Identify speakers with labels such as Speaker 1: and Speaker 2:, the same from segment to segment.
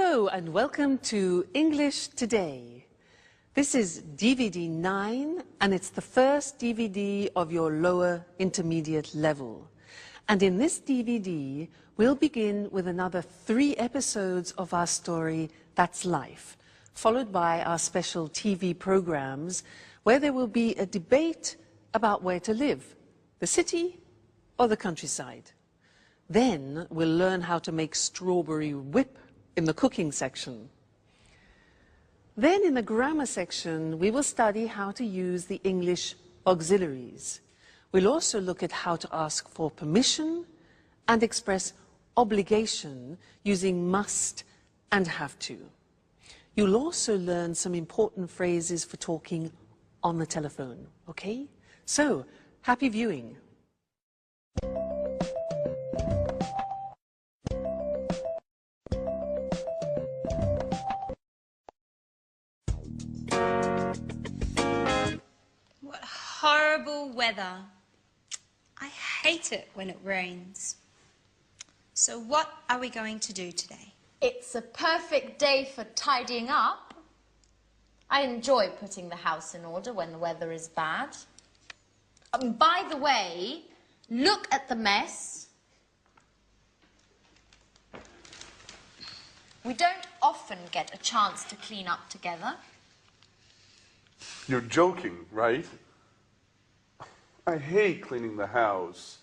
Speaker 1: Hello and welcome to English Today. This is DVD 9 and it's the first DVD of your lower intermediate level. And in this DVD, we'll begin with another 3 episodes of our story, That's Life, followed by our special TV programs where there will be a debate about where to live, the city or the countryside. Then we'll learn how to make strawberry whip in the cooking section. Then in the grammar section, we will study how to use the English auxiliaries. We'll also look at how to ask for permission and express obligation using must and have to. You'll also learn some important phrases for talking on the telephone, okay? So, happy viewing.
Speaker 2: Horrible weather. I hate it when it rains. So what are we going to do today?
Speaker 3: It's a perfect day for tidying up. I enjoy putting the house in order when the weather is bad. By the way, look at the mess. We don't often get a chance to clean up together.
Speaker 4: You're joking, right? I hate cleaning the house.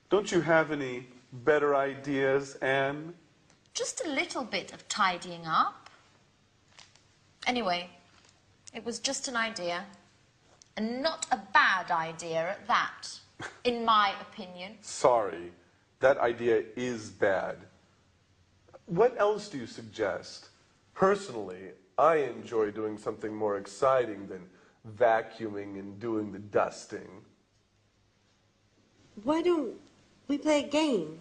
Speaker 4: Don't you have any better ideas, Anne?
Speaker 3: Just a little bit of tidying up. Anyway, it was just an idea. And not a bad idea at that, in my opinion.
Speaker 4: Sorry, that idea is bad. What else do you suggest? Personally, I enjoy doing something more exciting than vacuuming and doing the dusting.
Speaker 5: Why don't we play a game?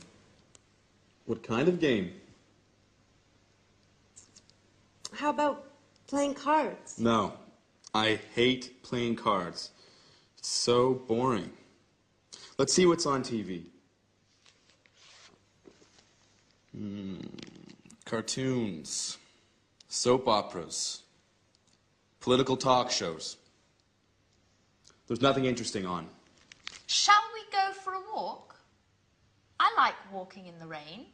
Speaker 6: What kind of game?
Speaker 5: How about playing cards?
Speaker 6: No, I hate playing cards. It's so boring. Let's see what's on TV. Cartoons, soap operas, political talk shows. There's nothing interesting on.
Speaker 3: Shall we go for a walk? I like walking in the rain.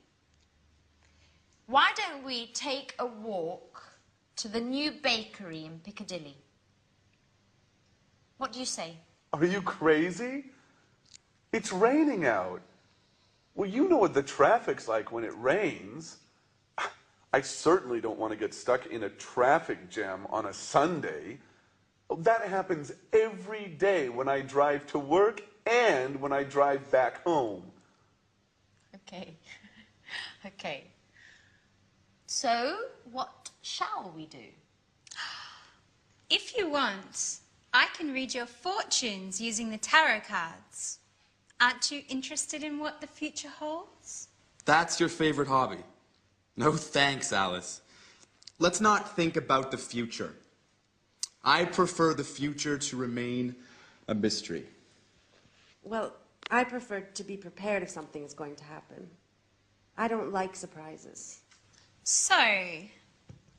Speaker 3: Why don't we take a walk to the new bakery in Piccadilly? What do you say?
Speaker 4: Are you crazy? It's raining out. Well, you know what the traffic's like when it rains. I certainly don't want to get stuck in a traffic jam on a Sunday. That happens every day when I drive to work and when I drive back home.
Speaker 3: Okay. Okay. So, what shall we do?
Speaker 2: If you want, I can read your fortunes using the tarot cards. Aren't you interested in what the future holds?
Speaker 6: That's your favorite hobby. No thanks, Alice. Let's not think about the future. I prefer the future to remain a mystery.
Speaker 5: Well, I prefer to be prepared if something is going to happen. I don't like surprises.
Speaker 2: So,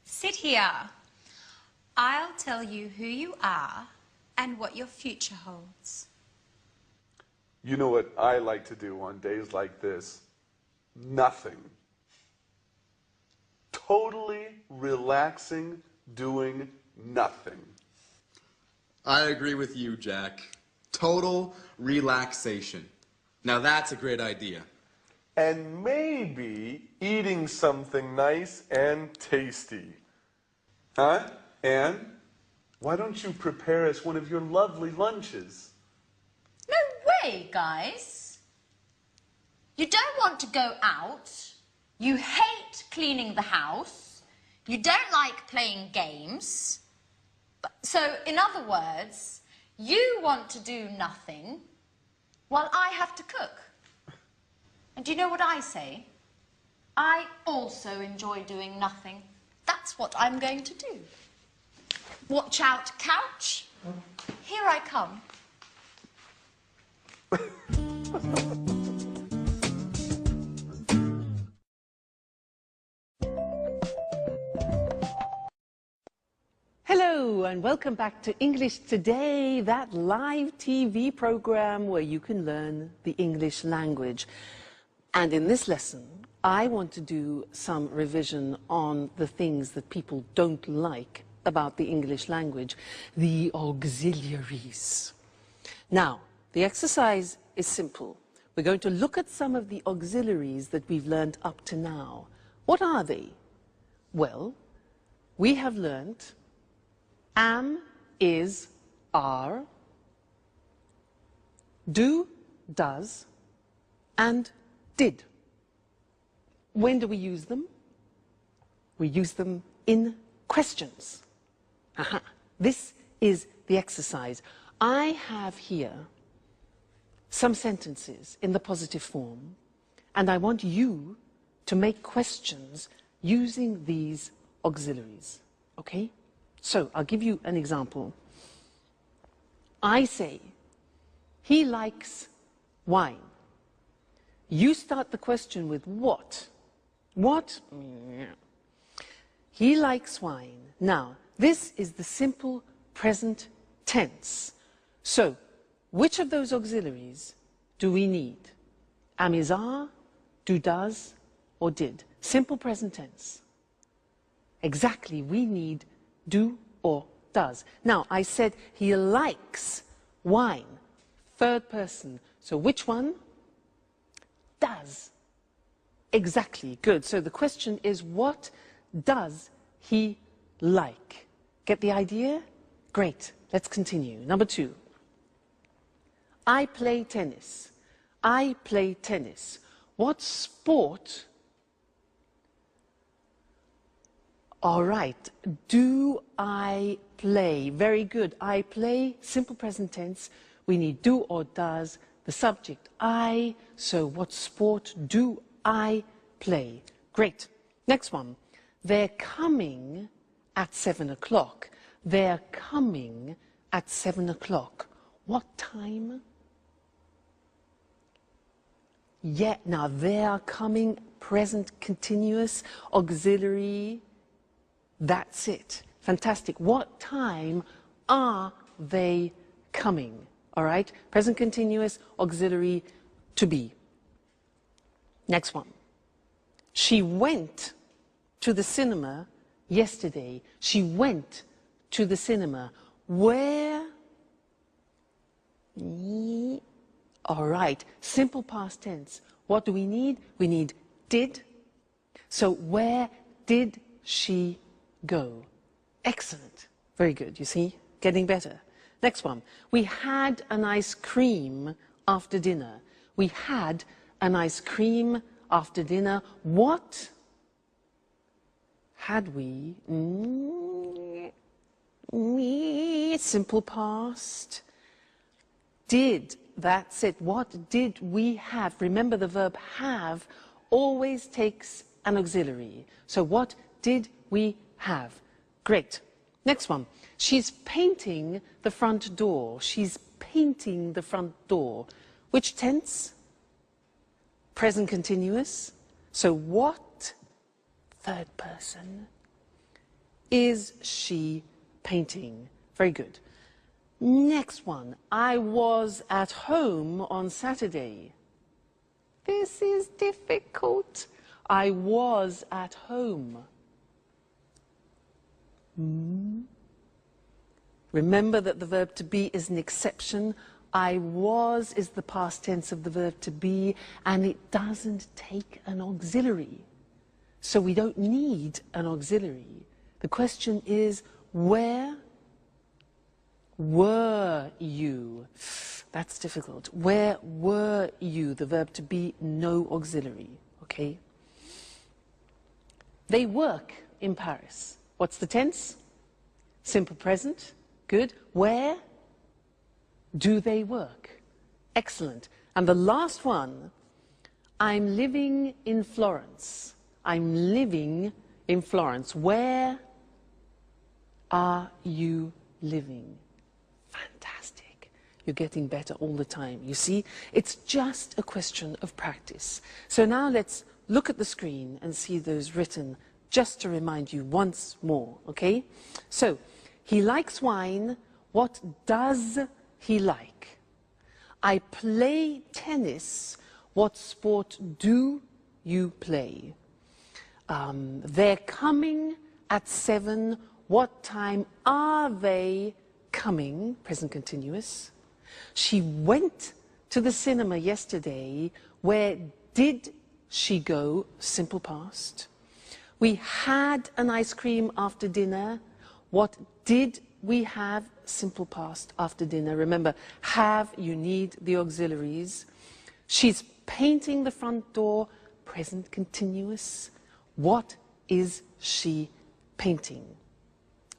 Speaker 2: sit here. I'll tell you who you are and what your future holds.
Speaker 4: You know what I like to do on days like this? Nothing. Totally relaxing, doing nothing.
Speaker 6: I agree with you, Jack. Total relaxation. Now that's a great idea.
Speaker 4: And maybe eating something nice and tasty. Huh, Anne? Why don't you prepare us one of your lovely lunches?
Speaker 3: No way, guys. You don't want to go out. You hate cleaning the house. You don't like playing games. So, in other words, you want to do nothing while I have to cook. And do you know what I say? I also enjoy doing nothing. That's what I'm going to do. Watch out, couch. Here I come.
Speaker 1: and welcome back to English Today, that live TV program where you can learn the English language. And in this lesson, I want to do some revision on the things that people don't like about the English language, the auxiliaries. Now, the exercise is simple. We're going to look at some of the auxiliaries that we've learned up to now. What are they? Well, we have learned am, is, are, do, does, and did. When do we use them? We use them in questions. Aha. This is the exercise. I have here some sentences in the positive form, and I want you to make questions using these auxiliaries. Okay? So, I'll give you an example. I say, he likes wine. You start the question with what? What? He likes wine. Now, this is the simple present tense. So, which of those auxiliaries do we need? Am, is, are, do, does, or did? Simple present tense. Exactly, we need do or does. Now, I said he likes wine. Third person. So which one? Does. Exactly. Good. So the question is, what does he like? Get the idea? Great. Let's continue. Number 2. I play tennis. I play tennis. What sport? All right. Do I play? Very good. I play, simple present tense. We need do or does. The subject, I. So what sport do I play? Great. Next one. They're coming at 7 o'clock. They're coming at 7 o'clock. What time? Yeah, now they are coming, present continuous, auxiliary. That's it. Fantastic. What time are they coming? All right? Present continuous, auxiliary, to be. Next one. She went to the cinema yesterday. She went to the cinema. Where? All right. Simple past tense. What do we need? We need did. So where did she go? Excellent. Very good. You see? Getting better. Next one. We had an ice cream after dinner. We had an ice cream after dinner. What had we? Simple past. Did. That's it. What did we have? Remember, the verb have always takes an auxiliary. So what did we have? Great. Next one. She's painting the front door. She's painting the front door. Which tense? Present continuous. So what, third person, is she painting? Very good. Next one. I was at home on Saturday. This is difficult. I was at home. Remember that the verb to be is an exception. I was is the past tense of the verb to be, and it doesn't take an auxiliary. So we don't need an auxiliary. The question is, where were you? That's difficult. Where were you? The verb to be, no auxiliary. Okay? They work in Paris. What's the tense? Simple present. Good. Where do they work? Excellent. And the last one, I'm living in Florence. I'm living in Florence. Where are you living? Fantastic. You're getting better all the time. You see, it's just a question of practice. So now let's look at the screen and see those written just to remind you once more, okay? So He likes wine. What does he like? I play tennis. What sport do you play? They're coming at 7. What time are they coming? Present continuous. She went to the cinema yesterday. Where did she go? Simple past. We had an ice cream after dinner. What did we have? Simple past after dinner. Remember, have, you need the auxiliaries. She's painting the front door. Present continuous. What is she painting?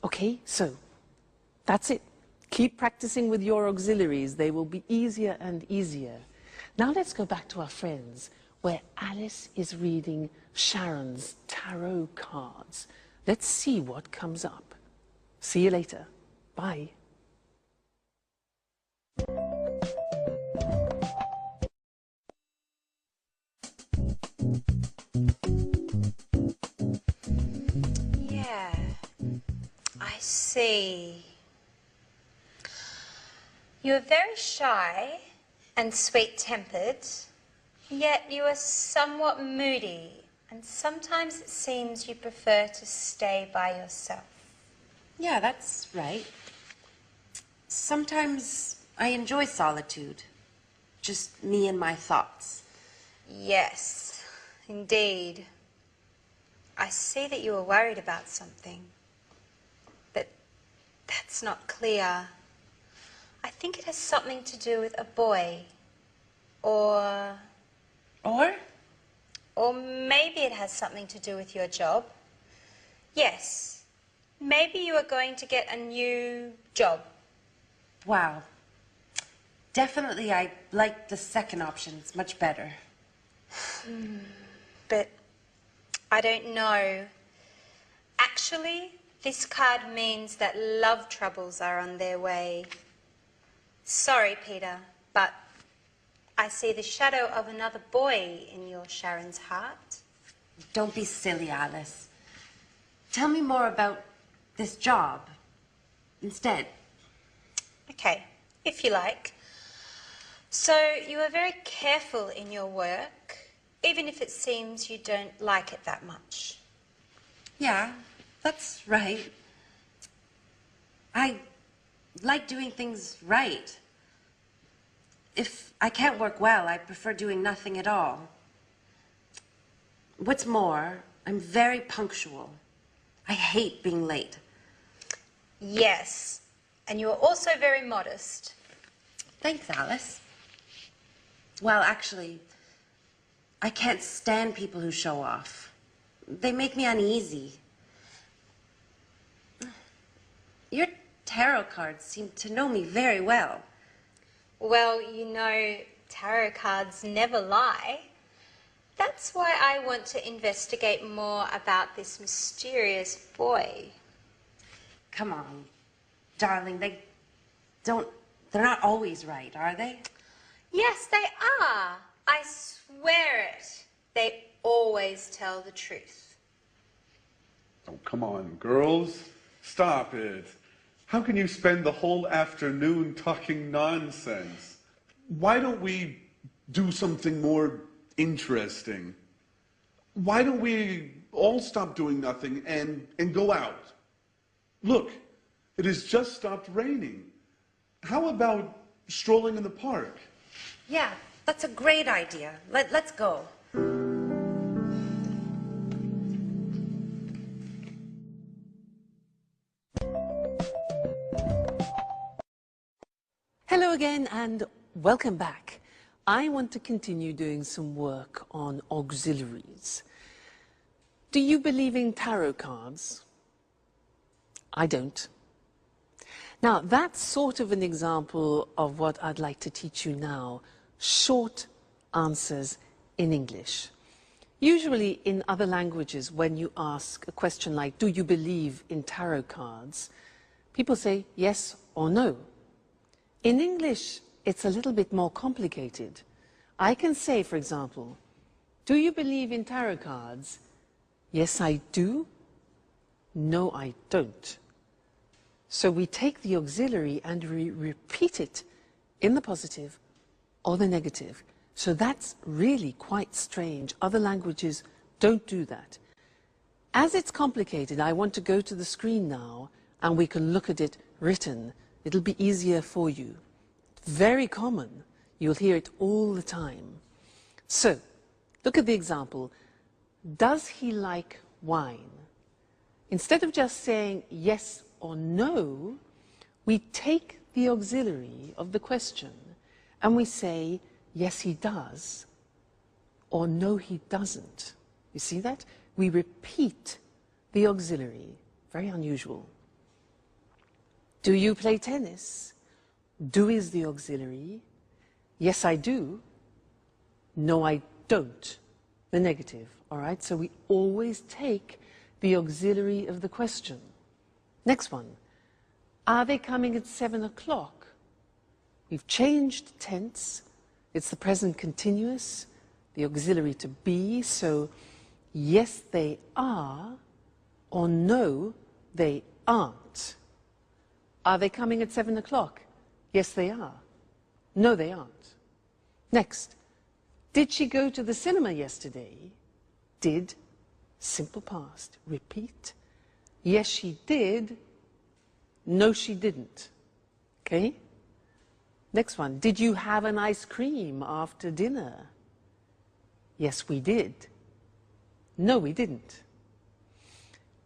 Speaker 1: Okay, so that's it. Keep practicing with your auxiliaries. They will be easier and easier. Now let's go back to our friends, where Alice is reading Sharon's tarot cards. Let's see what comes up. See you later. Bye.
Speaker 2: Yeah, I see. You are very shy and sweet-tempered, yet you are somewhat moody, and sometimes it seems you prefer to stay by yourself.
Speaker 5: Yeah, that's right. Sometimes I enjoy solitude. Just me and my thoughts.
Speaker 2: Yes, indeed. I see that you are worried about something, but that's not clear. I think it has something to do with a boy, or maybe it has something to do with your job. Yes, maybe you are going to get a new job.
Speaker 5: Wow. Definitely I like the second option. It's much better.
Speaker 2: But I don't know. Actually, this card means that love troubles are on their way. Sorry, Peter, but I see the shadow of another boy in your Sharon's heart.
Speaker 5: Don't be silly, Alice. Tell me more about this job instead.
Speaker 2: Okay, if you like. So you are very careful in your work, even if it seems you don't like it that much.
Speaker 5: Yeah, that's right. I like doing things right. If I can't work well, I prefer doing nothing at all. What's more, I'm very punctual. I hate being late.
Speaker 2: Yes, and you are also very modest.
Speaker 5: Thanks, Alice. Well, actually, I can't stand people who show off. They make me uneasy. Your tarot cards seem to know me very well.
Speaker 2: Well, you know, tarot cards never lie. That's why I want to investigate more about this mysterious boy.
Speaker 5: Come on, darling, they're not always right, are they?
Speaker 2: Yes, they are. I swear it. They always tell the truth.
Speaker 4: Oh, come on, girls. Stop it. How can you spend the whole afternoon talking nonsense? Why don't we do something more interesting? Why don't we all stop doing nothing and go out? Look, it has just stopped raining. How about strolling in the park?
Speaker 5: Yeah, that's a great idea. Let's go.
Speaker 1: Hello again and welcome back. I want to continue doing some work on auxiliaries. Do you believe in tarot cards? I don't. Now, that's sort of an example of what I'd like to teach you now. Short answers in English. Usually in other languages, when you ask a question like, do you believe in tarot cards? People say yes or no. In English, it's a little bit more complicated. I can say, for example, do you believe in tarot cards? Yes, I do. No, I don't. So we take the auxiliary and we repeat it in the positive or the negative. So that's really quite strange. Other languages don't do that. As it's complicated, I want to go to the screen now and we can look at it written. It'll be easier for you. Very common. You'll hear it all the time. So, look at the example. Does he like wine? Instead of just saying yes or no, we take the auxiliary of the question and we say, yes, he does, or no, he doesn't. You see that? We repeat the auxiliary. Very unusual. Do you play tennis? Do is the auxiliary. Yes, I do. No, I don't. The negative, all right? So we always take the auxiliary of the question. Next one. Are they coming at 7 o'clock? We've changed tense. It's the present continuous, the auxiliary to be. So yes, they are, or no, they aren't. Are they coming at 7 o'clock? Yes, they are. No, they aren't. Next. Did she go to the cinema yesterday? Did, simple past. Repeat. Yes, she did. No, she didn't. Okay? Next one. Did you have an ice cream after dinner? Yes, we did. No, we didn't.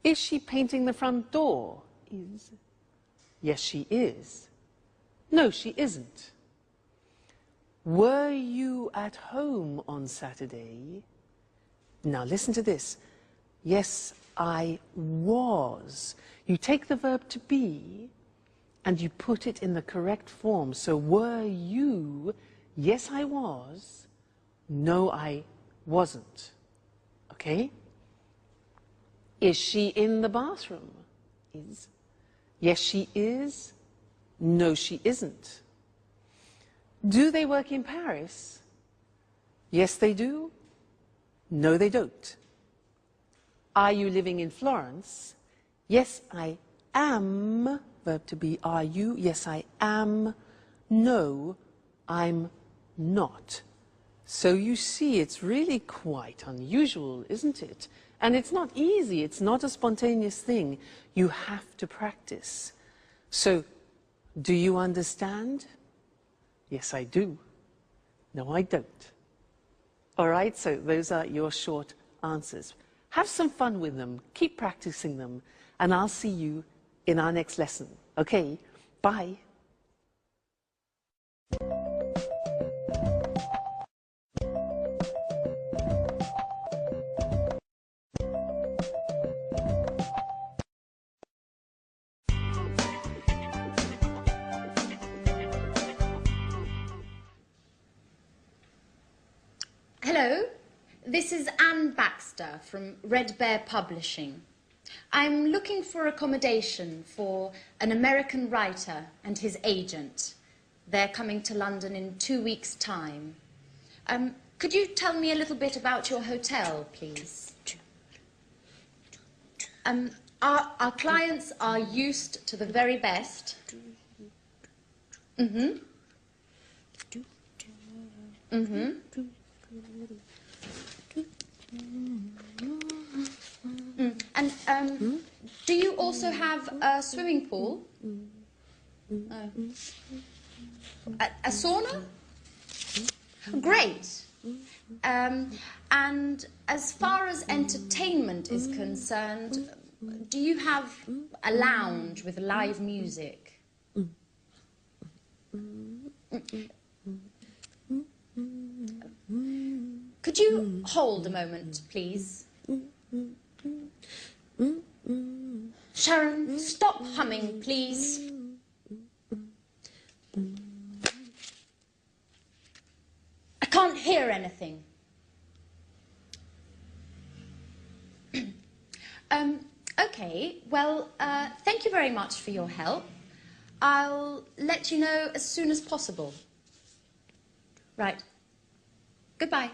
Speaker 1: Is she painting the front door? Is. Yes, she is. No, she isn't. Were you at home on Saturday? Now listen to this. Yes, I was. You take the verb to be and you put it in the correct form. So were you? Yes, I was. No, I wasn't. Okay? Is she in the bathroom? Is. Yes, she is. No, she isn't. Do they work in Paris? Yes, they do. No, they don't. Are you living in Florence? Yes, I am. Verb to be, are you? Yes, I am. No, I'm not. So you see, it's really quite unusual, isn't it? And it's not easy. It's not a spontaneous thing. You have to practice. So, do you understand? Yes, I do. No, I don't. All right, so those are your short answers. Have some fun with them. Keep practicing them. And I'll see you in our next lesson. Okay, bye.
Speaker 3: Hello, this is Anne Baxter from Red Bear Publishing. I'm looking for accommodation for an American writer and his agent. They're coming to London in 2 weeks' time. Could you tell me a little bit about your hotel, please? Our clients are used to the very best. Mm-hmm. Mm-hmm. And do you also have a swimming pool? A sauna? Great. And as far as entertainment is concerned, do you have a lounge with live music? Could you hold a moment, please? Sharon, stop humming, please. I can't hear anything. Okay, well, thank you very much for your help. I'll let you know as soon as possible. Right. Goodbye.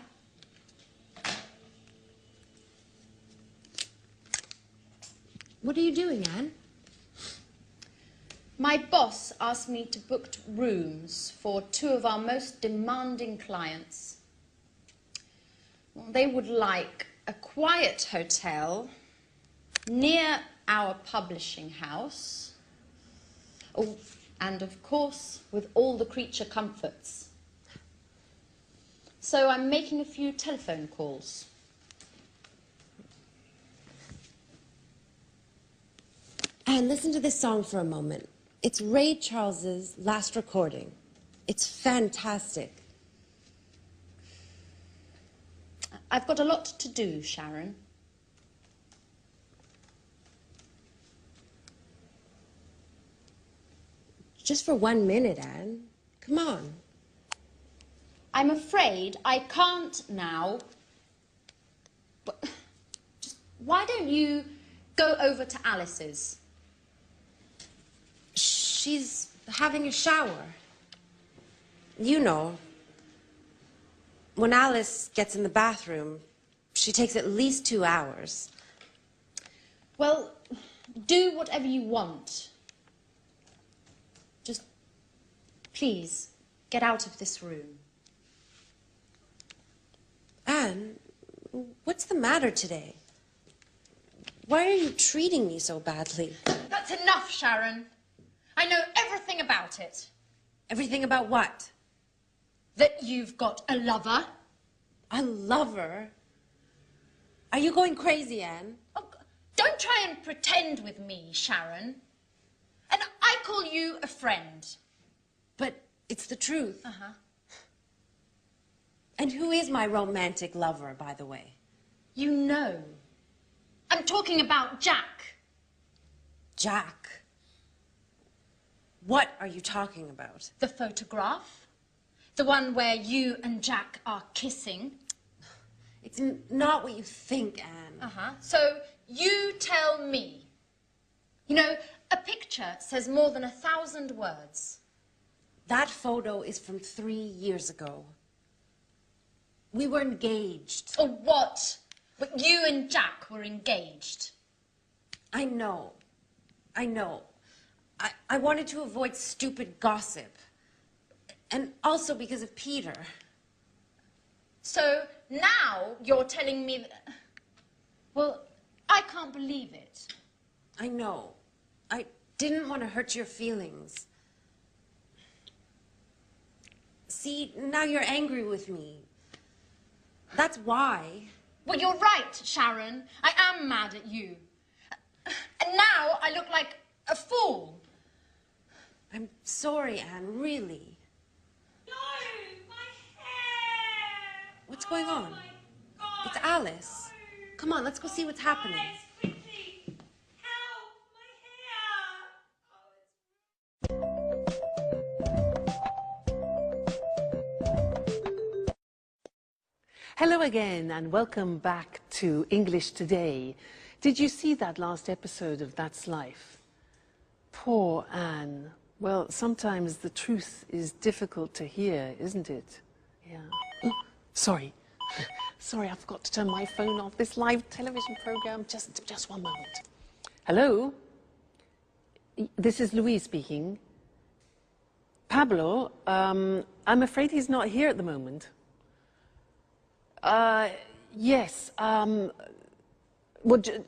Speaker 5: What are you doing, Anne?
Speaker 3: My boss asked me to book rooms for 2 of our most demanding clients. Well, they would like a quiet hotel near our publishing house. Oh, and of course, with all the creature comforts. So I'm making a few telephone calls.
Speaker 5: And listen to this song for a moment. It's Ray Charles's last recording. It's fantastic.
Speaker 3: I've got a lot to do, Sharon.
Speaker 5: Just for 1 minute, Anne. Come on.
Speaker 3: I'm afraid I can't now. But just, why don't you go over to Alice's?
Speaker 5: She's having a shower. You know, when Alice gets in the bathroom, she takes at least 2 hours.
Speaker 3: Well, do whatever you want. Just, please, get out of this room.
Speaker 5: Anne, what's the matter today? Why are you treating me so badly?
Speaker 3: That's enough, Sharon. I know everything about it.
Speaker 5: Everything about what?
Speaker 3: That you've got a lover.
Speaker 5: A lover? Are you going crazy, Anne?
Speaker 3: Oh, don't try and pretend with me, Sharon. And I call you a friend.
Speaker 5: But it's the truth.
Speaker 3: Uh-huh.
Speaker 5: And who is my romantic lover, by the way?
Speaker 3: You know. I'm talking about Jack.
Speaker 5: Jack? What are you talking about?
Speaker 3: The photograph. The one where you and Jack are kissing.
Speaker 5: It's not what you think, Anne.
Speaker 3: Uh-huh. So you tell me. You know, a picture says more than 1,000 words.
Speaker 5: That photo is from 3 years ago. We were engaged.
Speaker 3: Or what? But you and Jack were engaged.
Speaker 5: I know. I know. I wanted to avoid stupid gossip. And also because of Peter.
Speaker 3: So now you're telling me that... Well, I can't believe it.
Speaker 5: I know. I didn't want to hurt your feelings. See, now you're angry with me. That's why.
Speaker 3: Well, you're right, Sharon. I am mad at you. And now I look like a fool.
Speaker 5: I'm sorry, Anne, really.
Speaker 7: No, my hair!
Speaker 5: What's going on?
Speaker 7: My God,
Speaker 5: It's Alice.
Speaker 7: no.
Speaker 5: Come on, let's go see what's happening.
Speaker 7: Guys, quickly! Help! My hair!
Speaker 1: Hello again and welcome back to English Today. Did you see that last episode of That's Life? Poor Anne. Well, sometimes the truth is difficult to hear, isn't it? Yeah. Oh, sorry. Sorry, I forgot to turn my phone off. This live television program. Just one moment. Hello? This is Louise speaking. Pablo, I'm afraid he's not here at the moment. Yes. Well,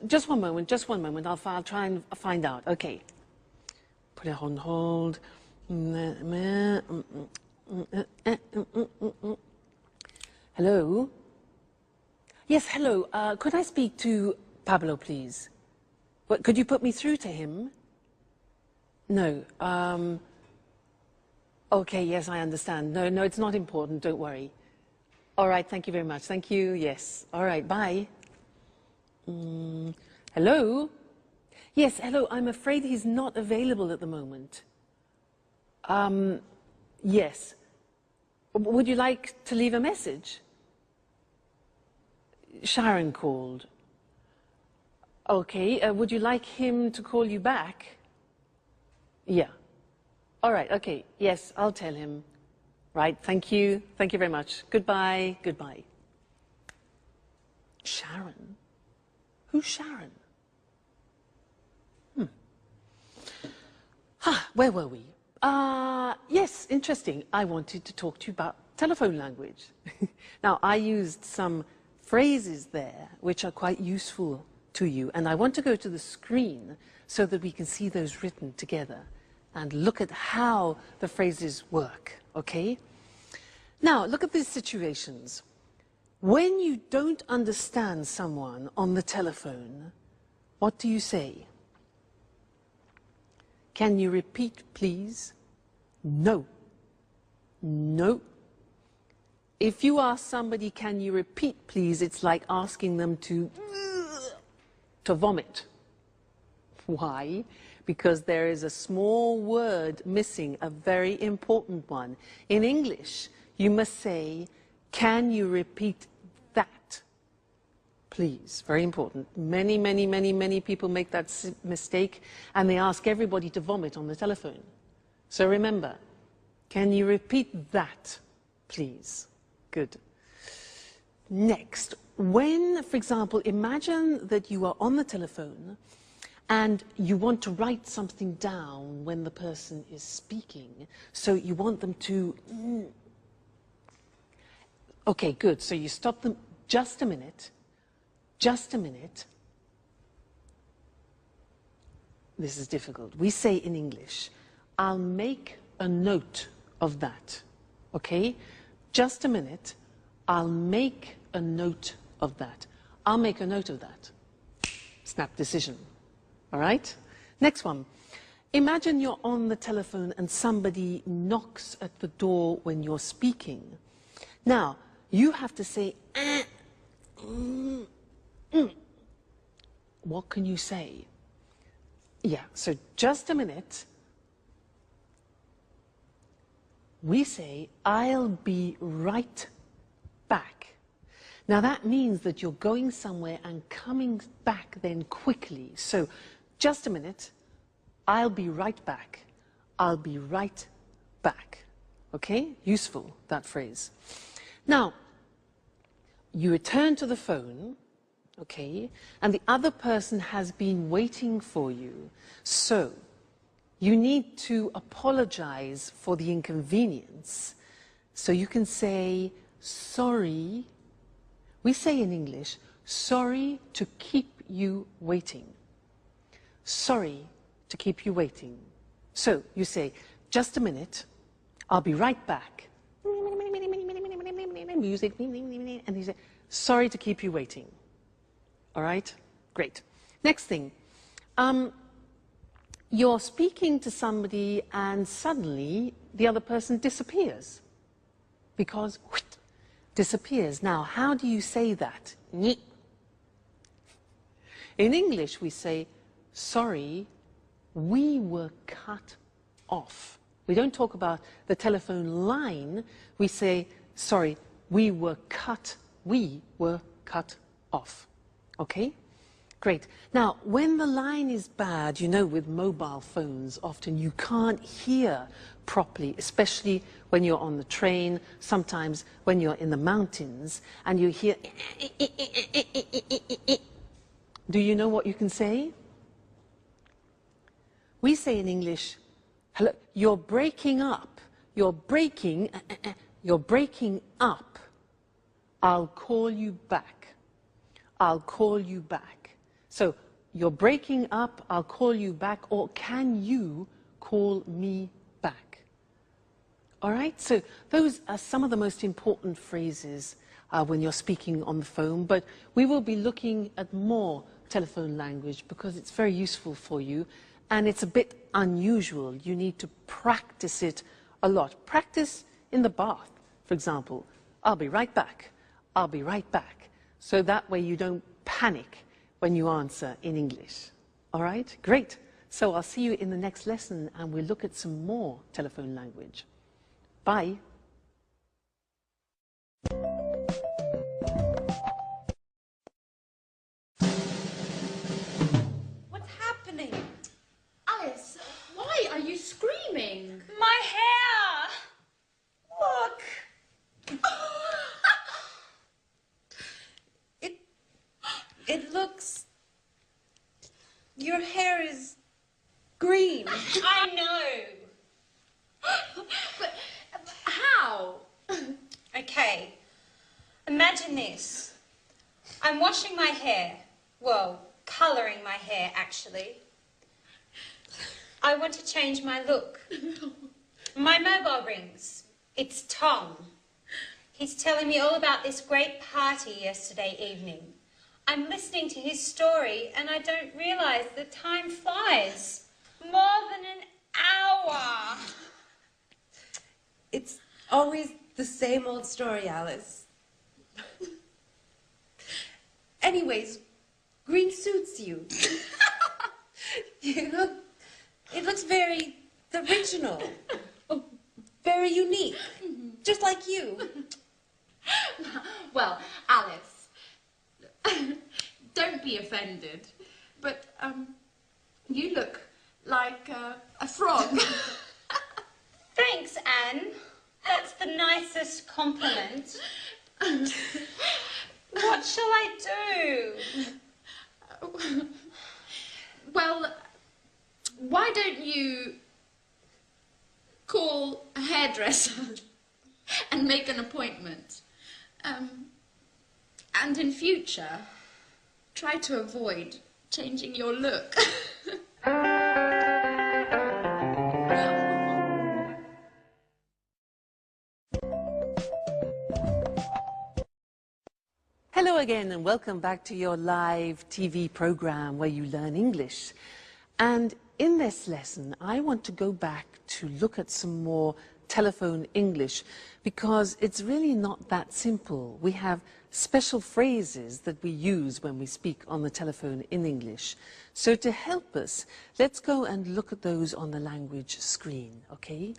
Speaker 1: just one moment. I'll try and find out. Okay. Put it on hold. Hello? Yes, hello. Could I speak to Pablo, please? What, could you put me through to him? No. Okay, yes, I understand. No, it's not important. Don't worry. All right, thank you very much. Thank you. Yes. All right, bye. Hello? Yes, hello. I'm afraid he's not available at the moment. Yes. Would you like to leave a message? Sharon called. Okay. Would you like him to call you back? Yeah. All right. Okay. Yes, I'll tell him. Right. Thank you. Thank you very much. Goodbye. Goodbye. Sharon? Who's Sharon? Where were we? Yes, interesting. I wanted to talk to you about telephone language. Now, I used some phrases there which are quite useful to you, and I want to go to the screen so that we can see those written together and look at how the phrases work, okay? Now, look at these situations. When you don't understand someone on the telephone, what do you say? Can you repeat, please? No. No. If you ask somebody, can you repeat, please, it's like asking them to vomit. Why? Because there is a small word missing, a very important one. In English, you must say, can you repeat that, please? Very important. Many people make that mistake, and they ask everybody to vomit on the telephone. So remember, can you repeat that, please? Good. Next, when, for example, imagine that you are on the telephone and you want to write something down when the person is speaking. So you want them to... Okay, good. So you stop them. Just a minute. Just a minute. This is difficult. We say in English, I'll make a note of that. Okay? Just a minute. I'll make a note of that. I'll make a note of that. Snap decision. All right? Next one. Imagine you're on the telephone and somebody knocks at the door when you're speaking. Now, you have to say, What can you say? Yeah, so just a minute. We say, I'll be right back. Now that means that you're going somewhere and coming back then quickly. So just a minute, I'll be right back. I'll be right back. Okay? Useful, that phrase. Now, you return to the phone, okay, and the other person has been waiting for you. So you need to apologize for the inconvenience. So you can say, sorry. We say in English, sorry to keep you waiting. Sorry to keep you waiting. So you say, just a minute, I'll be right back. Music, and you say, sorry to keep you waiting. All right? Great. Next thing. You're speaking to somebody and suddenly the other person disappears. Because, disappears. Now, how do you say that? In English, we say, sorry, we were cut off. We don't talk about the telephone line. We say, sorry, we were cut off. Okay? Great. Now, when the line is bad, you know, with mobile phones, often you can't hear properly, especially when you're on the train, sometimes when you're in the mountains, and you hear... Do you know what you can say? We say in English, hello, you're breaking up. You're breaking up. I'll call you back. I'll call you back. So, you're breaking up, I'll call you back, or can you call me back? All right, so those are some of the most important phrases when you're speaking on the phone, but we will be looking at more telephone language because it's very useful for you, and it's a bit unusual. You need to practice it a lot. Practice in the bath, for example. I'll be right back. I'll be right back. So that way you don't panic when you answer in English. All right? Great. So I'll see you in the next lesson and we'll look at some more telephone language. Bye.
Speaker 5: What's happening?
Speaker 3: Alice, why are you screaming?
Speaker 7: My hair! Look!
Speaker 5: It looks... Your hair is green. mean?
Speaker 2: I know.
Speaker 3: But how?
Speaker 2: Okay, imagine this. I'm washing my hair. Well, colouring my hair, actually. I want to change my look. My mobile rings. It's Tom. He's telling me all about this great party yesterday evening. I'm listening to his story and I don't realise the time flies. More than an hour.
Speaker 5: It's always the same old story, Alice. Anyways, green suits you. It looks very original, very unique, just like you.
Speaker 3: Well, Alice, don't be offended, but you look like a frog.
Speaker 2: Thanks, Anne. That's the nicest compliment. What shall I do?
Speaker 3: Well, why don't you call a hairdresser and make an appointment? And in future, try to avoid changing your look.
Speaker 1: Hello again and welcome back to your live TV program where you learn English. And in this lesson, I want to go back to look at some more telephone English because it's really not that simple. We have special phrases that we use when we speak on the telephone in English. So to help us, let's go and look at those on the language screen, okay?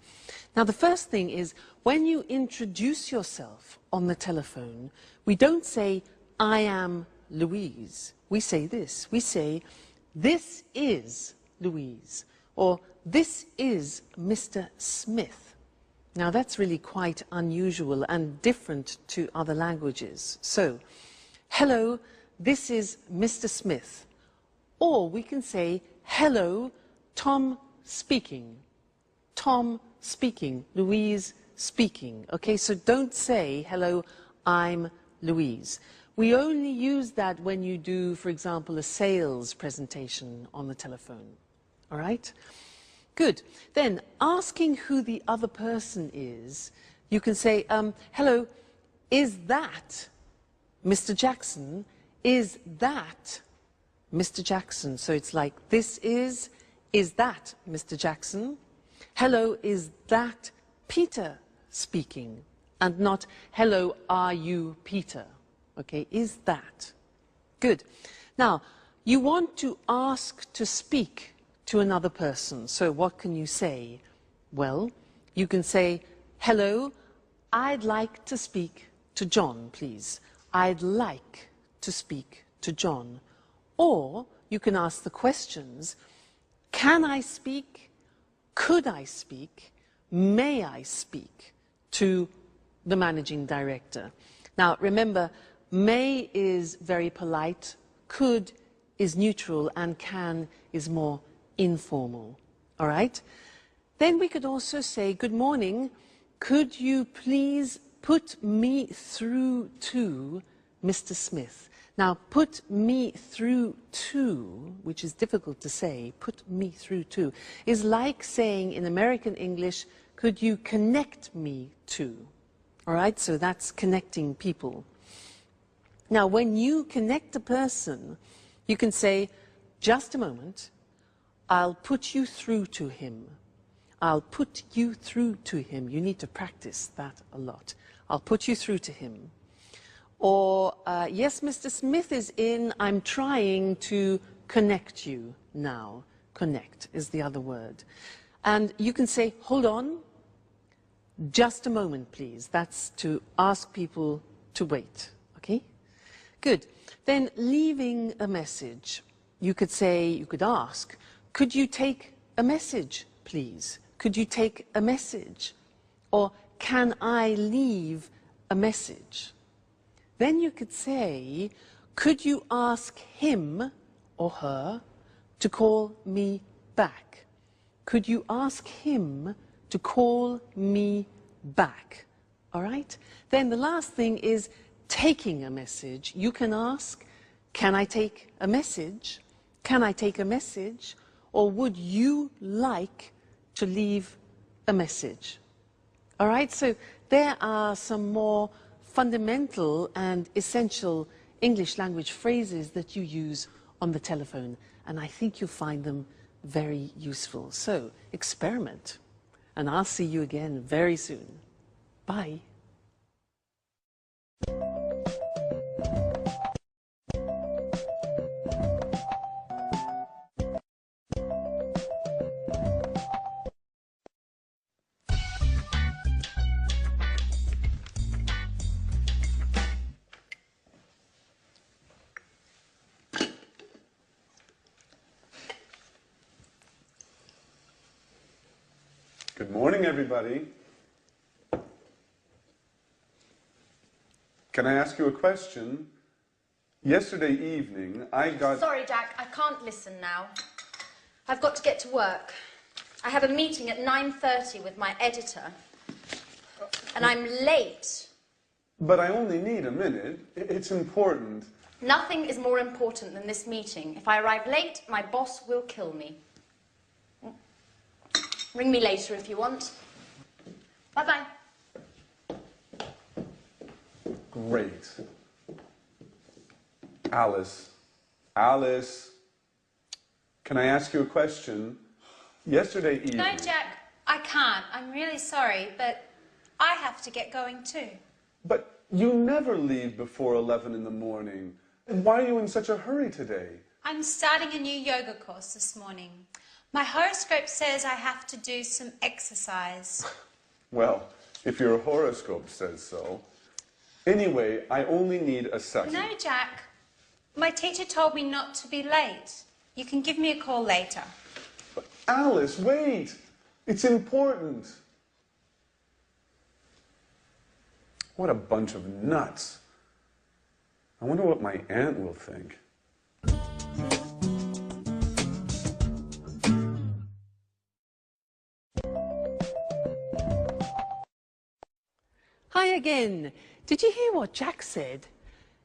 Speaker 1: Now the first thing is when you introduce yourself on the telephone, we don't say, I am Louise. We say this. We say, this is Louise, or this is Mr. Smith. Now that's really quite unusual and different to other languages. So, hello, this is Mr. Smith. Or we can say, hello, Tom speaking. Tom speaking, Louise speaking. Okay, so don't say, hello, I'm Louise. We only use that when you do, for example, a sales presentation on the telephone. All right? Good. Then, asking who the other person is, you can say, hello, is that Mr. Jackson? Is that Mr. Jackson? So it's like, this is that Mr. Jackson? Hello, is that Peter speaking? And not, hello, are you Peter? Okay, is that? Good. Now, you want to ask to speak to another person. So what can you say? Well, you can say, hello, I'd like to speak to John, please. I'd like to speak to John. Or you can ask the questions, can I speak? Could I speak? May I speak to the managing director? Now, remember, may is very polite, could is neutral, and can is more informal. All right? Then we could also say, good morning, could you please put me through to Mr. Smith? Now, put me through to, which is difficult to say, put me through to, is like saying in American English, could you connect me to? All right? So that's connecting people. Now, when you connect a person, you can say, just a moment, I'll put you through to him. I'll put you through to him. You need to practice that a lot. I'll put you through to him. Or, yes, Mr. Smith is in. I'm trying to connect you now. Connect is the other word. And you can say, hold on, just a moment, please. That's to ask people to wait, okay? Good. Then leaving a message, you could say, you could ask, could you take a message, please? Could you take a message? Or can I leave a message? Then you could say, could you ask him or her to call me back? could you ask him to call me back? All right? Then the last thing is taking a message. You can ask, can I take a message? Can I take a message? Or would you like to leave a message? All right? So there are some more fundamental and essential English language phrases that you use on the telephone, and I think you'll find them very useful. So experiment, and I'll see you again very soon. Bye.
Speaker 4: Good morning, everybody. Can I ask you a question? Yesterday evening, I got...
Speaker 3: Sorry, Jack, I can't listen now. I've got to get to work. I have a meeting at 9:30 with my editor, and I'm late.
Speaker 4: But I only need a minute. It's important.
Speaker 3: Nothing is more important than this meeting. If I arrive late, my boss will kill me. Ring me later if you want. Bye-bye.
Speaker 4: Great. Alice. Alice. Can I ask you a question? Yesterday evening...
Speaker 2: No, Jack, I can't. I'm really sorry, but I have to get going too.
Speaker 4: But you never leave before 11 in the morning. Why are you in such a hurry today?
Speaker 2: I'm starting a new yoga course this morning. My horoscope says I have to do some exercise.
Speaker 4: Well, if your horoscope says so. Anyway, I only need a second.
Speaker 2: No, Jack. My teacher told me not to be late. You can give me a call later.
Speaker 4: But Alice, wait. It's important. What a bunch of nuts. I wonder what my aunt will think.
Speaker 1: Hi again. Did you hear what Jack said?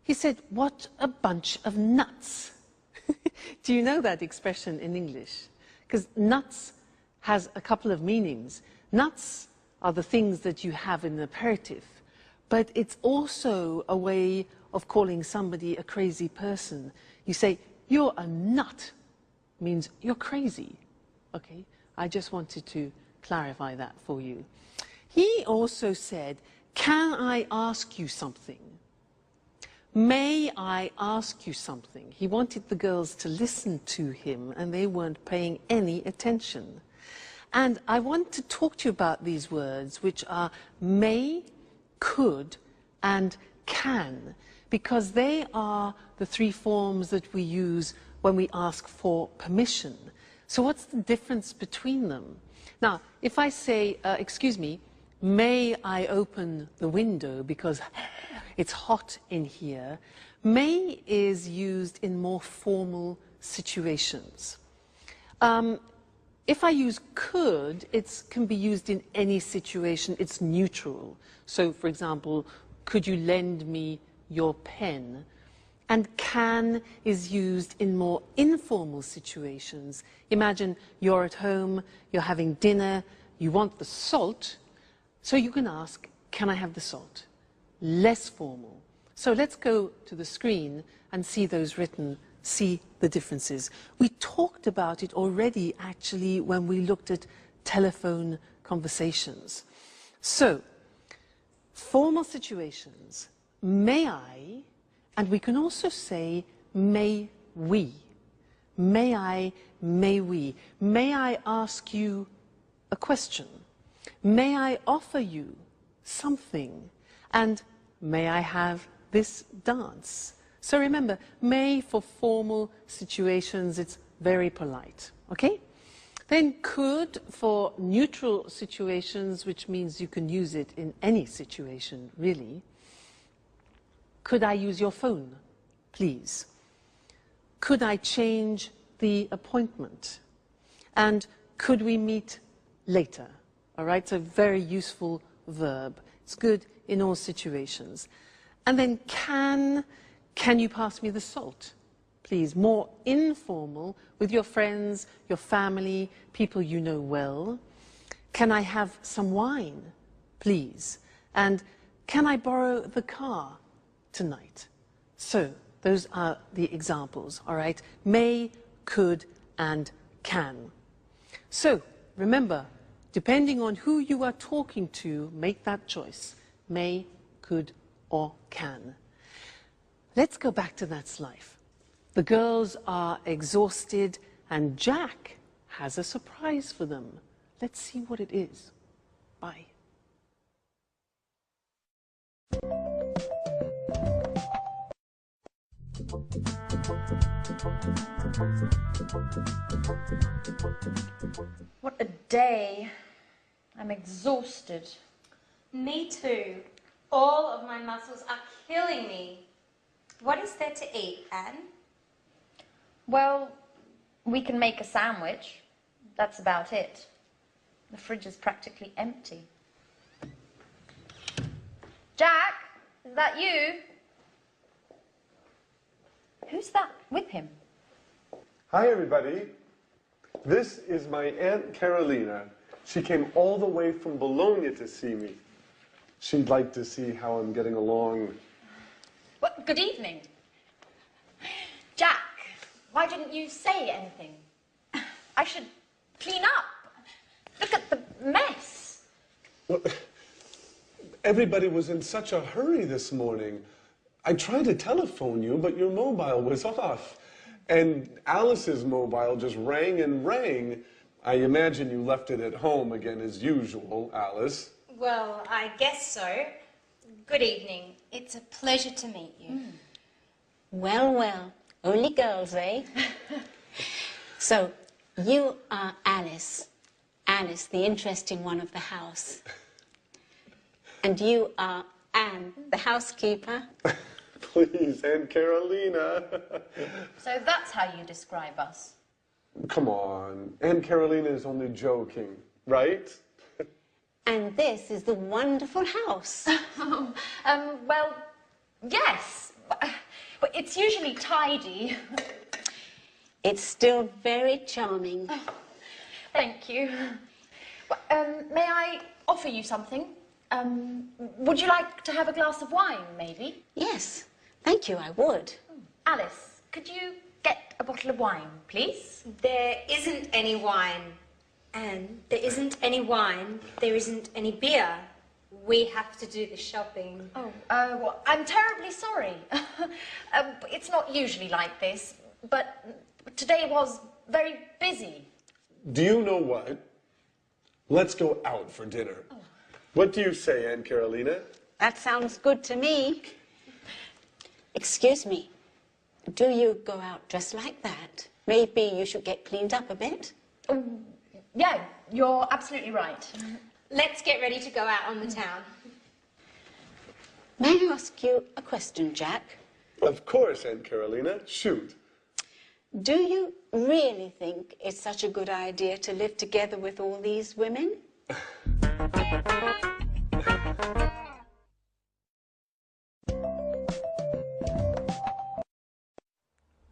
Speaker 1: He said, what a bunch of nuts. Do you know that expression in English? Because nuts has a couple of meanings. Nuts are the things that you have in an aperitif, but it's also a way of calling somebody a crazy person. You say, you're a nut, means you're crazy. Okay, I just wanted to clarify that for you. He also said, can I ask you something? May I ask you something? He wanted the girls to listen to him, and they weren't paying any attention. And I want to talk to you about these words, which are may, could, and can, because they are the three forms that we use when we ask for permission. So what's the difference between them? Now, if I say, excuse me, may I open the window because it's hot in here, may is used in more formal situations. If I use could, it can be used in any situation. It's neutral. So, for example, could you lend me your pen? And can is used in more informal situations. Imagine you're at home, you're having dinner, you want the salt, so you can ask, can I have the salt? Less formal. So let's go to the screen and see those written, see the differences. We talked about it already, actually, when we looked at telephone conversations. So, formal situations, may I, and we can also say, may we. May I, may we. May I ask you a question? May I offer you something? And may I have this dance? So remember, may for formal situations, it's very polite, okay? Then could for neutral situations, which means you can use it in any situation, really. Could I use your phone, please? Could I change the appointment? And could we meet later? All right, so very useful verb. It's good in all situations. And then can you pass me the salt? Please, more informal with your friends, your family, people you know well. Can I have some wine, please? And can I borrow the car tonight? So those are the examples, all right? May, could, and can. So remember, depending on who you are talking to, make that choice. May, could, or can. Let's go back to That's Life. The girls are exhausted and Jack has a surprise for them. Let's see what it is. Bye.
Speaker 3: What a day. I'm exhausted.
Speaker 2: Me too. All of my muscles are killing me. What is there to eat, Anne?
Speaker 3: Well, we can make a sandwich. That's about it. The fridge is practically empty. Jack, is that you? Who's that with him?
Speaker 8: Hi, everybody. This is my Aunt Carolina. She came all the way from Bologna to see me. She'd like to see how I'm getting along.
Speaker 3: Well, good evening. Jack, why didn't you say anything? I should clean up. Look at the mess.
Speaker 8: Well, everybody was in such a hurry this morning. I tried to telephone you, but your mobile was off. And Alice's mobile just rang and rang. I imagine you left it at home again as usual, Alice.
Speaker 2: Well, I guess so. Good evening. It's a pleasure to meet you.
Speaker 9: Well, well, only girls, eh? So, you are Alice. Alice, the interesting one of the house. And you are Anne, the housekeeper.
Speaker 8: Please, Aunt Carolina.
Speaker 3: So that's how you describe us.
Speaker 8: Come on. Aunt Carolina is only joking, right?
Speaker 9: And this is the wonderful house.
Speaker 3: Well, yes. But it's usually tidy.
Speaker 9: It's still very charming.
Speaker 3: Thank you. May I offer you something? Would you like to have a glass of wine, maybe?
Speaker 9: Yes, thank you, I would.
Speaker 3: Alice, could you get a bottle of wine, please?
Speaker 2: There isn't any wine. Anne, there isn't any wine. There isn't any beer. We have to do the shopping.
Speaker 3: Oh, well, I'm terribly sorry. It's not usually like this, but today was very busy.
Speaker 8: Do you know what? Let's go out for dinner. Oh. What do you say, Aunt Carolina?
Speaker 9: That sounds good to me. Excuse me, do you go out dressed like that? Maybe you should get cleaned up a bit?
Speaker 3: Yeah, you're absolutely right.
Speaker 2: Let's get ready to go out on the town.
Speaker 9: May I ask you a question, Jack?
Speaker 8: Of course, Aunt Carolina. Shoot.
Speaker 9: Do you really think it's such a good idea to live together with all these women?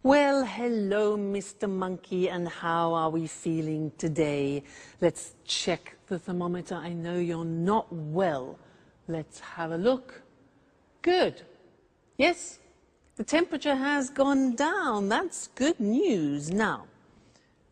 Speaker 1: Well, hello, Mr. Monkey, and how are we feeling today? Let's check the thermometer. I know you're not well. Let's have a look. Good. Yes, the temperature has gone down. That's good news. Now,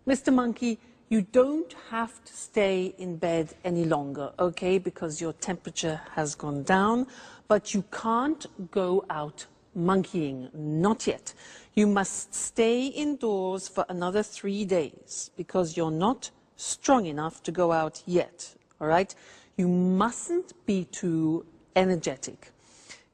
Speaker 1: Mr. Monkey, you don't have to stay in bed any longer, okay, because your temperature has gone down, but you can't go out monkeying, not yet. You must stay indoors for another 3 days because you're not strong enough to go out yet, all right? You mustn't be too energetic.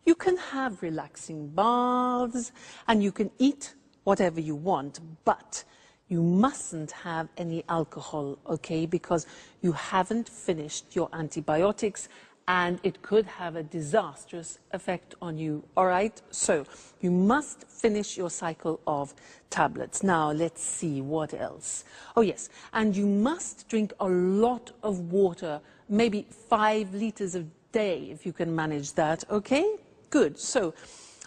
Speaker 1: You can have relaxing baths and you can eat whatever you want, but you mustn't have any alcohol, okay, because you haven't finished your antibiotics and it could have a disastrous effect on you. All right? So you must finish your cycle of tablets. Now, let's see what else. Oh, yes. And you must drink a lot of water, maybe 5 liters a day, if you can manage that. Okay? Good. So,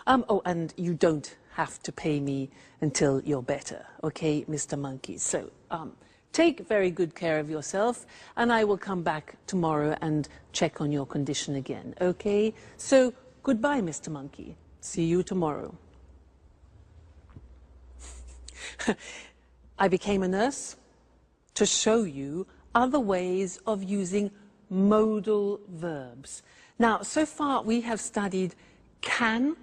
Speaker 1: oh, and you don't have to pay me until you're better. Okay, Mr. Monkey? So, take very good care of yourself, and I will come back tomorrow and check on your condition again, okay? So, goodbye, Mr. Monkey. See you tomorrow. I became a nurse to show you other ways of using modal verbs. Now, so far we have studied can,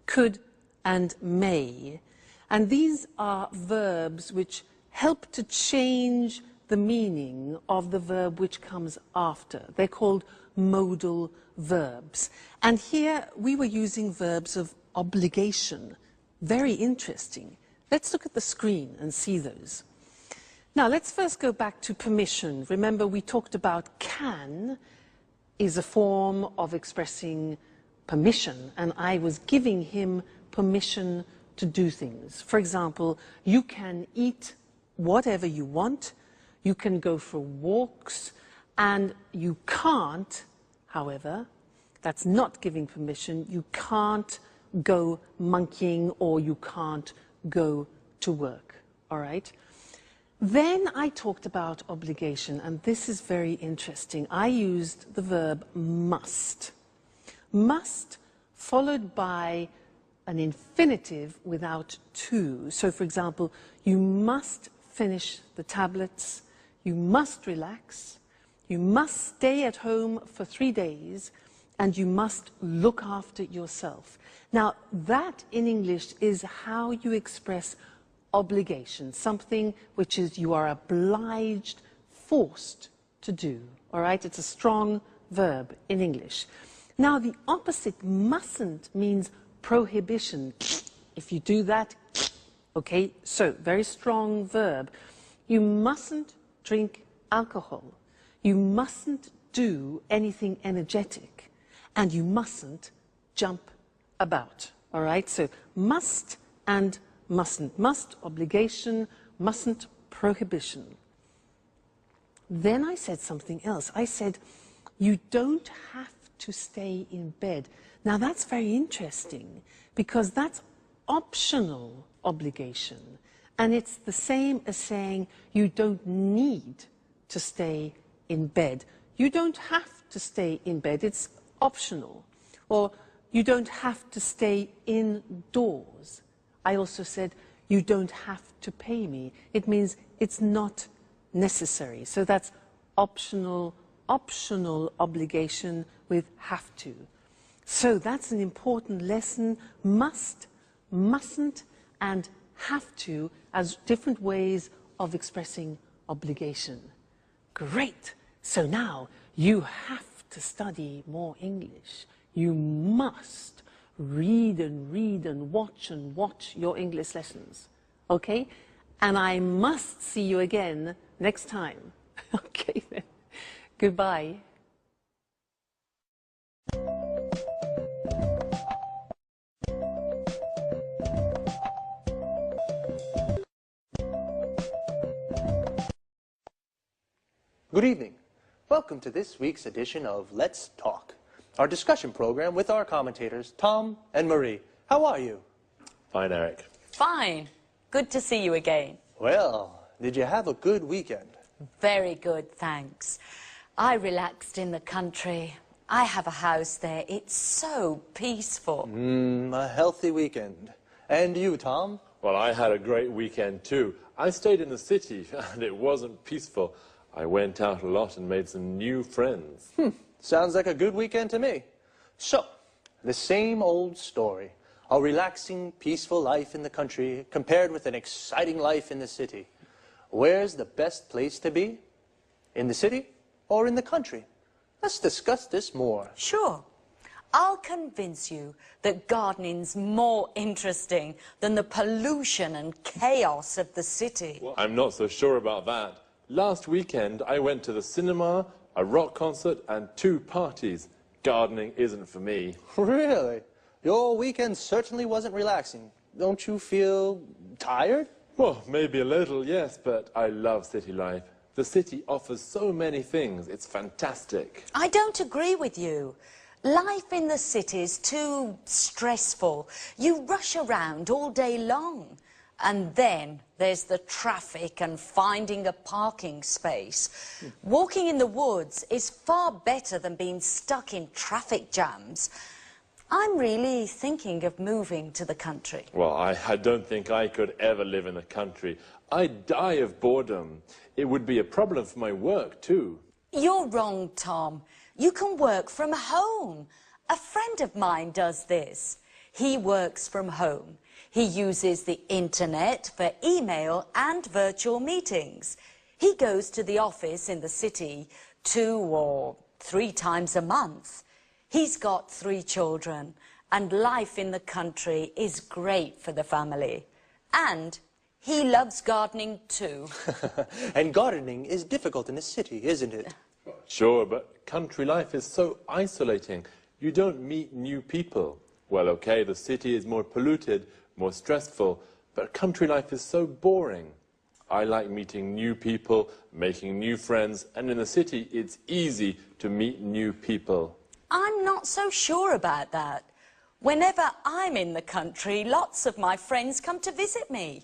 Speaker 1: could, and may. And these are verbs which help to change the meaning of the verb which comes after. They're called modal verbs. And here we were using verbs of obligation. Very interesting. Let's look at the screen and see those. Now, let's first go back to permission. Remember, we talked about can is a form of expressing permission, and I was giving him permission to do things. For example, you can eat whatever you want, you can go for walks, and you can't, however, that's not giving permission, you can't go monkeying or you can't go to work, all right? Then I talked about obligation, and this is very interesting. I used the verb must. Must followed by an infinitive without to. So, for example, you must finish the tablets, you must relax, you must stay at home for 3 days, and you must look after yourself. Now, that in English is how you express obligation, something which is you are obliged, forced to do. All right? It's a strong verb in English. Now, the opposite, mustn't, means prohibition. If you do that, okay, so very strong verb. You mustn't drink alcohol. You mustn't do anything energetic. And you mustn't jump about. All right, so must and mustn't. Must, obligation, mustn't, prohibition. Then I said something else. I said, you don't have to stay in bed. Now that's very interesting because that's optional obligation. And it's the same as saying you don't need to stay in bed. You don't have to stay in bed. It's optional. Or you don't have to stay indoors. I also said you don't have to pay me. It means it's not necessary. So that's optional obligation with have to. So that's an important lesson. Must, mustn't, and have to as different ways of expressing obligation. Great. So now you have to study more English. You must read and watch your English lessons. Okay? And I must see you again next time. Okay then. Goodbye.
Speaker 10: Good evening. Welcome to this week's edition of Let's Talk, our discussion program with our commentators, Tom and Marie. How are you?
Speaker 11: Fine, Eric.
Speaker 7: Fine. Good to see you again.
Speaker 10: Well, did you have a good weekend?
Speaker 7: Very good, thanks. I relaxed in the country. I have a house there. It's so peaceful.
Speaker 10: A healthy weekend. And you, Tom?
Speaker 11: Well, I had a great weekend too. I stayed in the city and it wasn't peaceful. I went out a lot and made some new friends.
Speaker 10: Sounds like a good weekend to me. So, the same old story. A relaxing, peaceful life in the country compared with an exciting life in the city. Where's the best place to be? In the city or in the country? Let's discuss this more.
Speaker 7: Sure. I'll convince you that gardening's more interesting than the pollution and chaos of the city.
Speaker 11: Well, I'm not so sure about that. Last weekend, I went to the cinema, a rock concert and 2 parties. Gardening isn't for me.
Speaker 10: Really? Your weekend certainly wasn't relaxing. Don't you feel tired?
Speaker 11: Well, maybe a little, yes, but I love city life. The city offers so many things. It's fantastic.
Speaker 7: I don't agree with you. Life in the city is too stressful. You rush around all day long. And then there's the traffic and finding a parking space. Walking in the woods is far better than being stuck in traffic jams. I'm really thinking of moving to the country.
Speaker 11: Well, I don't think I could ever live in the country. I'd die of boredom. It would be a problem for my work, too.
Speaker 7: You're wrong, Tom. You can work from home. A friend of mine does this. He works from home. He uses the internet for email and virtual meetings. He goes to the office in the city 2 or 3 times a month. He's got 3 children, and life in the country is great for the family. And he loves gardening too.
Speaker 10: And gardening is difficult in the city, isn't it?
Speaker 11: Sure, but country life is so isolating. You don't meet new people. Well, okay, the city is more polluted, more stressful, but country life is so boring. I like meeting new people, making new friends, and in the city it's easy to meet new people.
Speaker 7: I'm not so sure about that. Whenever I'm in the country, lots of my friends come to visit me.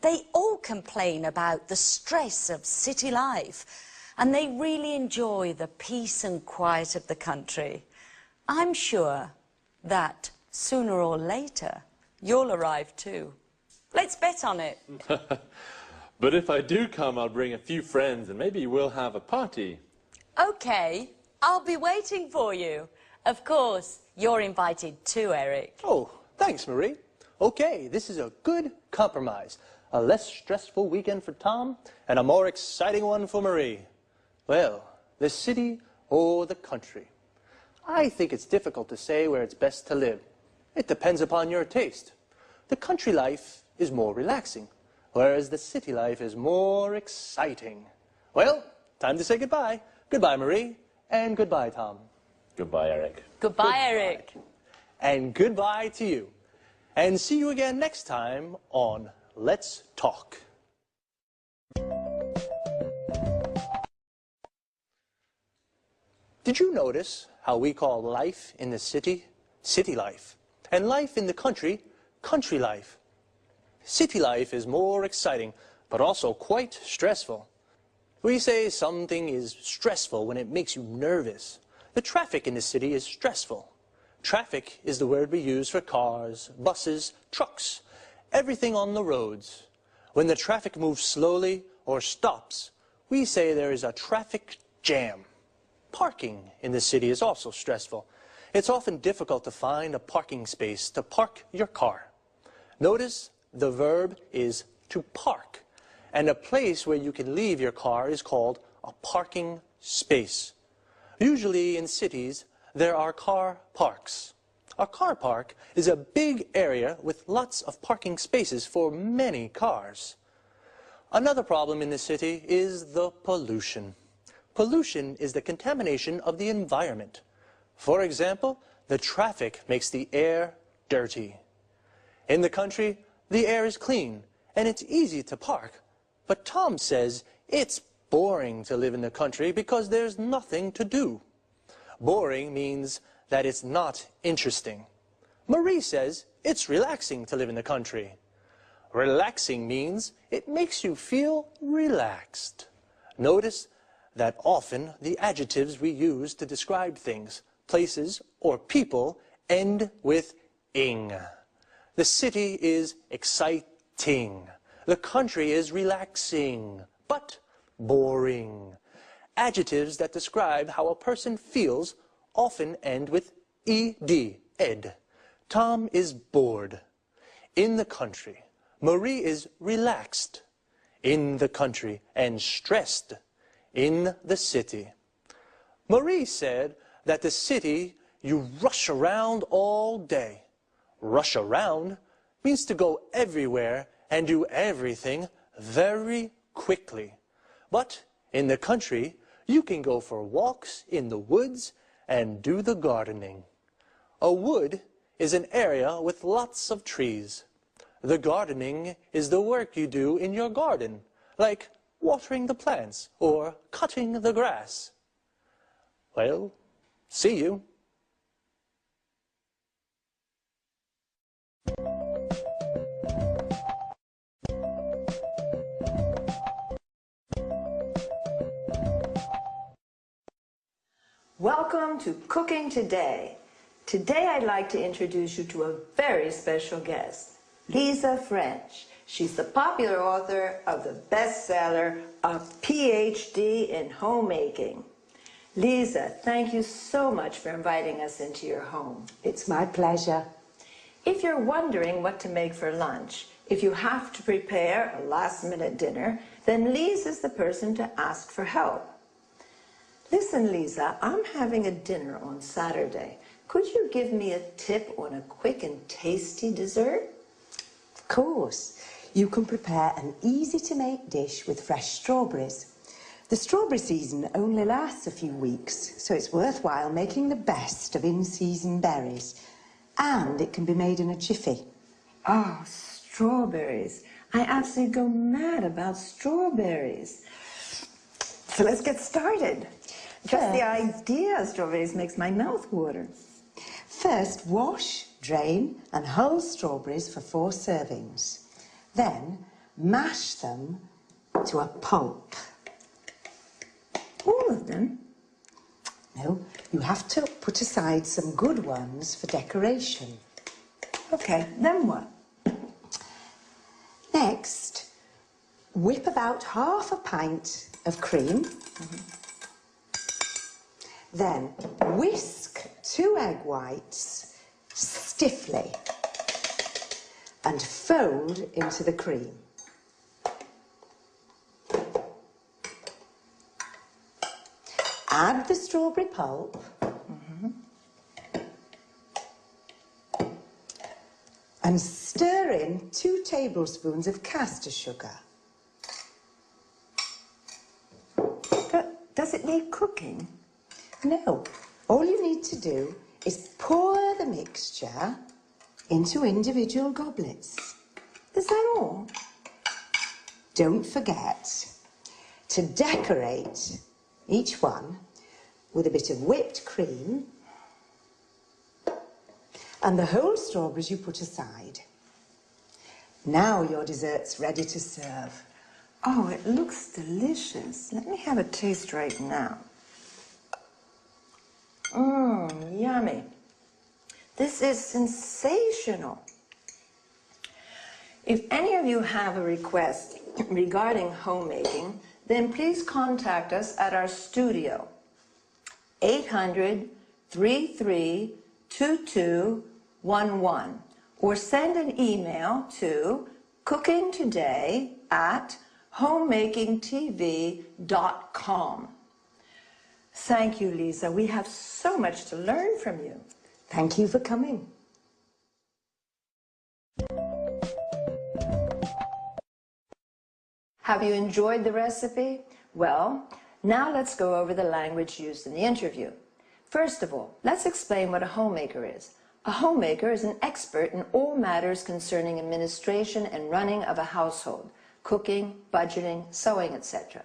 Speaker 7: They all complain about the stress of city life, and they really enjoy the peace and quiet of the country. I'm sure that sooner or later, you'll arrive too. Let's bet on it.
Speaker 11: But if I do come, I'll bring a few friends and maybe we'll have a party.
Speaker 7: Okay, I'll be waiting for you. Of course, you're invited too, Eric.
Speaker 10: Oh, thanks, Marie. Okay, this is a good compromise. A less stressful weekend for Tom and a more exciting one for Marie. Well, the city or the country? I think it's difficult to say where it's best to live. It depends upon your taste. The country life is more relaxing, whereas the city life is more exciting. Well, time to say goodbye. Goodbye, Marie, and goodbye, Tom.
Speaker 11: Goodbye, Eric.
Speaker 7: Goodbye, Eric.
Speaker 10: And goodbye to you. And see you again next time on Let's Talk. Did you notice how we call life in the city, city life, and life in the country, country life? City life is more exciting, but also quite stressful. We say something is stressful when it makes you nervous. The traffic in the city is stressful. Traffic is the word we use for cars, buses, trucks, everything on the roads. When the traffic moves slowly or stops, we say there is a traffic jam. Parking in the city is also stressful. It's often difficult to find a parking space to park your car. Notice the verb is to park, and a place where you can leave your car is called a parking space. Usually in cities, there are car parks. A car park is a big area with lots of parking spaces for many cars. Another problem in the city is the pollution. Pollution is the contamination of the environment. For example, the traffic makes the air dirty. In the country, the air is clean and it's easy to park. But Tom says it's boring to live in the country because there's nothing to do. Boring means that it's not interesting. Marie says it's relaxing to live in the country. Relaxing means it makes you feel relaxed. Notice that often the adjectives we use to describe things, places, or people end with ing. The city is exciting. The country is relaxing, but boring. Adjectives that describe how a person feels often end with ed, ed. Tom is bored. In the country, Marie is relaxed. In the country, and stressed. In the city. Marie said that the city, you rush around all day. Rush around means to go everywhere and do everything very quickly. But in the country, You can go for walks in the woods and do the gardening. A wood is an area with lots of trees. The gardening is the work you do in your garden, like watering the plants or cutting the grass. Well, see you.
Speaker 12: Welcome to Cooking Today. Today I'd like to introduce you to a very special guest, Lisa French. She's the popular author of the bestseller, A PhD in Homemaking. Lisa, thank you so much for inviting us into your home.
Speaker 13: It's my pleasure.
Speaker 12: If you're wondering what to make for lunch, if you have to prepare a last-minute dinner, then Lisa's the person to ask for help. Listen, Lisa, I'm having a dinner on Saturday. Could you give me a tip on a quick and tasty dessert?
Speaker 13: Of course. You can prepare an easy-to-make dish with fresh strawberries. The strawberry season only lasts a few weeks, so it's worthwhile making the best of in-season berries. And it can be made in a jiffy.
Speaker 12: Oh, strawberries. I absolutely go mad about strawberries. So let's get started. Just the idea of strawberries makes my mouth water.
Speaker 13: First, wash, drain, and hull strawberries for 4 servings. Then, mash them to a pulp.
Speaker 12: All of them?
Speaker 13: No, you have to put aside some good ones for decoration.
Speaker 12: Okay, then what?
Speaker 13: Next, whip about half a pint of cream. Then whisk 2 egg whites stiffly and fold into the cream. Add the strawberry pulp and stir in 2 tablespoons of caster sugar.
Speaker 12: But does it need cooking?
Speaker 13: No, all you need to do is pour the mixture into individual goblets.
Speaker 12: Is that all?
Speaker 13: Don't forget to decorate each one with a bit of whipped cream and the whole strawberries you put aside. Now your dessert's ready to serve.
Speaker 12: Oh, it looks delicious. Let me have a taste right now. Yummy. This is sensational. If any of you have a request regarding homemaking, then please contact us at our studio, 800-332211, or send an email to cookingtoday@homemakingtv.com. Thank you, Lisa. We have so much to learn from you.
Speaker 13: Thank you for coming.
Speaker 12: Have you enjoyed the recipe? Well, now let's go over the language used in the interview. First of all, let's explain what a homemaker is. A homemaker is an expert in all matters concerning administration and running of a household, cooking, budgeting, sewing, etc.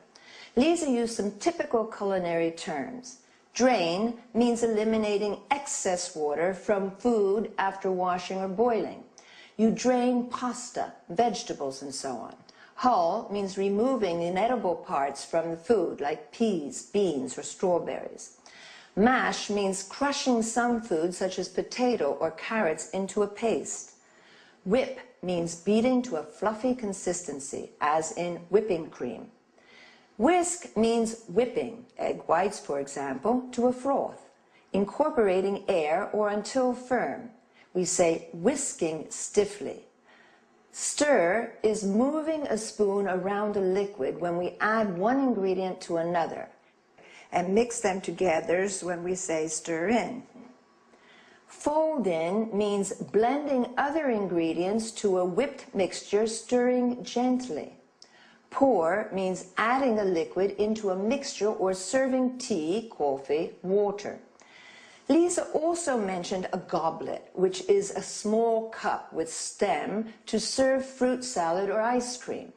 Speaker 12: Lisa used some typical culinary terms. Drain means eliminating excess water from food after washing or boiling. You drain pasta, vegetables, and so on. Hull means removing the inedible parts from the food, like peas, beans, or strawberries. Mash means crushing some food, such as potato or carrots, into a paste. Whip means beating to a fluffy consistency, as in whipping cream. Whisk means whipping, egg whites, for example, to a froth, incorporating air or until firm. We say whisking stiffly. Stir is moving a spoon around a liquid when we add one ingredient to another, and mix them together when we say stir in. Fold in means blending other ingredients to a whipped mixture, stirring gently. Pour means adding a liquid into a mixture or serving tea, coffee, water. Lisa also mentioned a goblet, which is a small cup with stem to serve fruit salad or ice cream.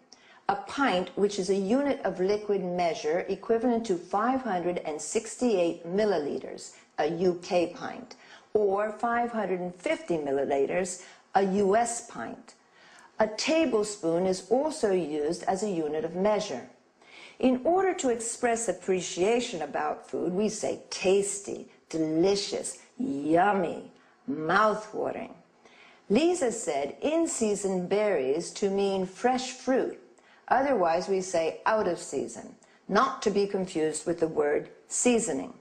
Speaker 12: A pint, which is a unit of liquid measure equivalent to 568 milliliters, a UK pint, or 550 milliliters, a US pint. A tablespoon is also used as a unit of measure. In order to express appreciation about food, we say tasty, delicious, yummy, mouth-watering. Lisa said in-season berries to mean fresh fruit. Otherwise, we say out of season, not to be confused with the word seasoning,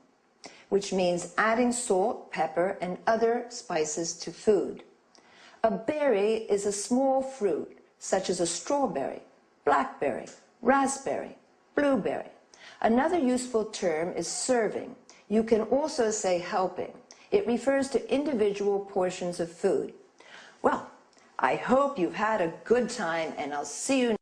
Speaker 12: which means adding salt, pepper, and other spices to food. A berry is a small fruit, such as a strawberry, blackberry, raspberry, blueberry. Another useful term is serving. You can also say helping. It refers to individual portions of food. Well, I hope you've had a good time, and I'll see you